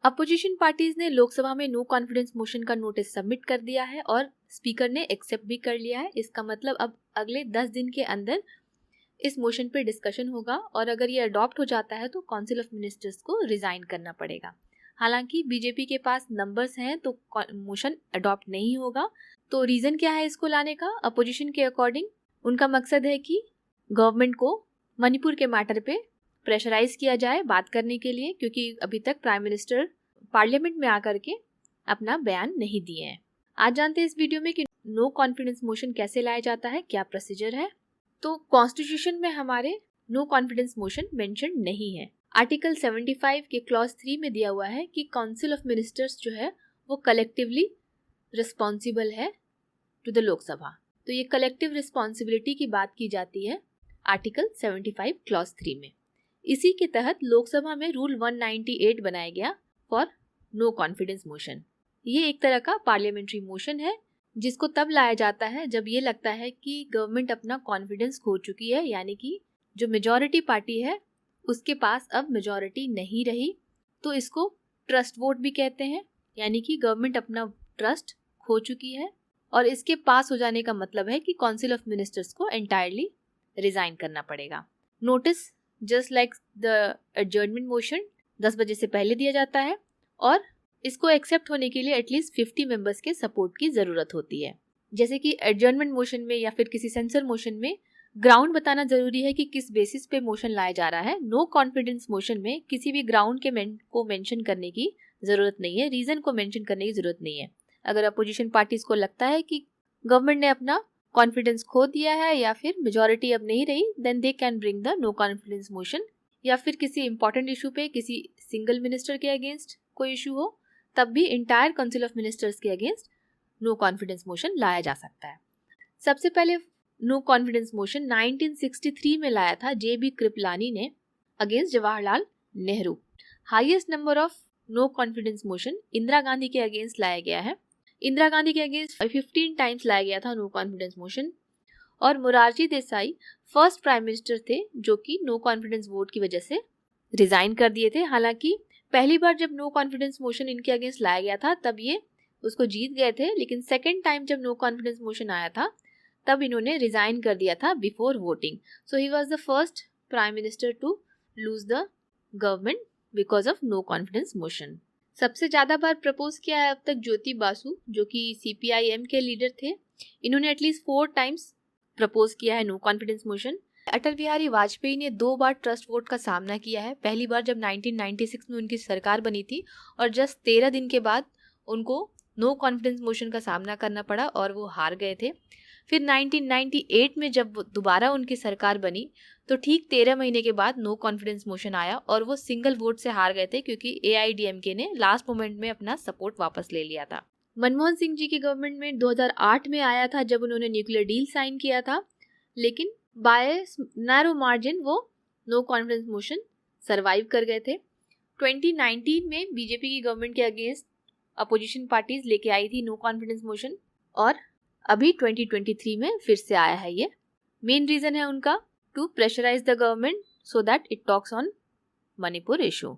Opposition parties ने लोकसभा में no confidence motion का नोटिस सबमिट कर दिया है और स्पीकर ने एक्सेप्ट भी कर लिया है। इसका मतलब अब अगले 10 दिन के अंदर इस मोशन पे डिस्कशन होगा और अगर ये अडॉप्ट हो जाता है तो काउंसिल ऑफ मिनिस्टर्स को रिजाइन करना पड़ेगा। हालांकि बीजेपी के पास नंबर्स हैं तो मोशन अडॉप्ट नहीं होगा। तो रीजन क्या है इसको लाने का? अपोजिशन के अकॉर्डिंग उनका मकसद है कि गवर्नमेंट को मणिपुर के मैटर पे प्रेशराइज किया जाए बात करने के लिए, क्योंकि अभी तक प्राइम मिनिस्टर पार्लियामेंट में आकर के अपना बयान नहीं दिए हैं। आज जानते हैं इस वीडियो में कि नो कॉन्फिडेंस मोशन कैसे लाया जाता है, क्या प्रोसीजर है। तो कॉन्स्टिट्यूशन में हमारे नो कॉन्फिडेंस मोशन मेंशन नहीं है। आर्टिकल 75 के क्लॉज 3 में दिया हुआ है कि काउंसिल ऑफ मिनिस्टर्स जो है वो कलेक्टिवली रिस्पॉन्सिबल है टू द लोकसभा। तो ये कलेक्टिव रिस्पॉन्सिबिलिटी की बात की जाती है आर्टिकल 75 क्लॉज 3 में। इसी के तहत लोकसभा में रूल 198 बनाया गया फॉर नो कॉन्फिडेंस मोशन। ये एक तरह का पार्लियामेंट्री मोशन है जिसको तब लाया जाता है जब ये लगता है कि गवर्नमेंट अपना कॉन्फिडेंस खो चुकी है, यानी कि जो मेजॉरिटी पार्टी है उसके पास अब मेजॉरिटी नहीं रही। तो इसको ट्रस्ट वोट भी कहते हैं, यानी कि गवर्नमेंट अपना ट्रस्ट खो चुकी है और इसके पास हो जाने का मतलब है कि काउंसिल ऑफ मिनिस्टर्स को एंटायरली रिजाइन करना पड़ेगा। Notice just like the adjournment motion 10 बजे से पहले दिया जाता है और इसको एक्सेप्ट होने के लिए एटलीस्ट 50 मेंबर्स के सपोर्ट की जरूरत होती है। जैसे कि एडजर्नमेंट मोशन में या फिर किसी सेंसर मोशन में ग्राउंड बताना जरूरी है कि किस बेसिस पे मोशन लाया जा रहा है। नो कॉन्फिडेंस मोशन में किसी भी ग्राउंड के को मेंशन करने की जरूरत नहीं है, रीजन को मेंशन करने की जरूरत नहीं है। अगर अपोजिशन पार्टीज को लगता है कि गवर्नमेंट ने अपना कॉन्फिडेंस खो दिया है या फिर मेजॉरिटी अब नहीं रही, then they can bring the no confidence motion. या फिर किसी इंपॉर्टेंट इशू पे किसी सिंगल मिनिस्टर के अगेंस्ट कोई इशू हो तब भी इंटायर काउंसिल ऑफ मिनिस्टर्स के अगेंस्ट नो कॉन्फिडेंस मोशन लाया जा सकता है। सबसे पहले नो कॉन्फिडेंस मोशन 1963 में लाया था JB कृपलानी ने against Jawaharlal Nehru. Highest number of no confidence motion Indira Gandhi के अगेंस्ट लाया गया है। इंदिरा गांधी के अगेंस्ट 15 टाइम्स लाया गया था नो कॉन्फिडेंस मोशन और Morarji Desai first prime minister थे जो कि नो कॉन्फिडेंस वोट की वजह से रिजाइन कर दिए थे। हालांकि पहली बार जब नो कॉन्फिडेंस मोशन इनके अगेंस्ट लाया गया था तब ये उसको जीत गए थे, लेकिन सेकेंड टाइम जब नो कॉन्फिडेंस मोशन आया था तब इन्होंने रिजाइन कर दिया था before voting. So he was the first prime minister to lose the government because of no confidence motion. सबसे ज्यादा बार प्रपोज किया है अब तक ज्योति बासु जो कि CPIM के लीडर थे। इन्होंने एटलीस्ट 4 टाइम्स प्रपोज किया है no confidence motion. Atal Bihari Vajpayee ने 2 बार ट्रस्ट वोट का सामना किया है। पहली बार जब 1996 में उनकी सरकार बनी थी और जस्ट 13 दिन के बाद उनको नो कॉन्फिडेंस मोशन का सामना करना पड़ा और वो हार गए थे। फिर 1998 में जब दोबारा उनकी सरकार बनी तो ठीक 13 महीने के बाद नो कॉन्फिडेंस मोशन आया और वो सिंगल वोट से हार गए थे क्योंकि AIDMK ने लास्ट मोमेंट में अपना सपोर्ट वापस ले लिया था। मनमोहन सिंह जी की गवर्नमेंट में 2008 में आया था जब उन्होंने न्यूक्लियर डील साइन किया था, लेकिन बाय नैरो मार्जिन वो नो कॉन्फिडेंस मोशन सरवाइव कर गए थे। 2019 में बीजेपी की गवर्नमेंट के अगेंस्ट अपोजिशन पार्टीज लेके आई थी नो कॉन्फिडेंस मोशन और अभी 2023 में फिर से आया है। ये मेन रीजन है उनका to pressurise the government so that it talks on Manipur issue.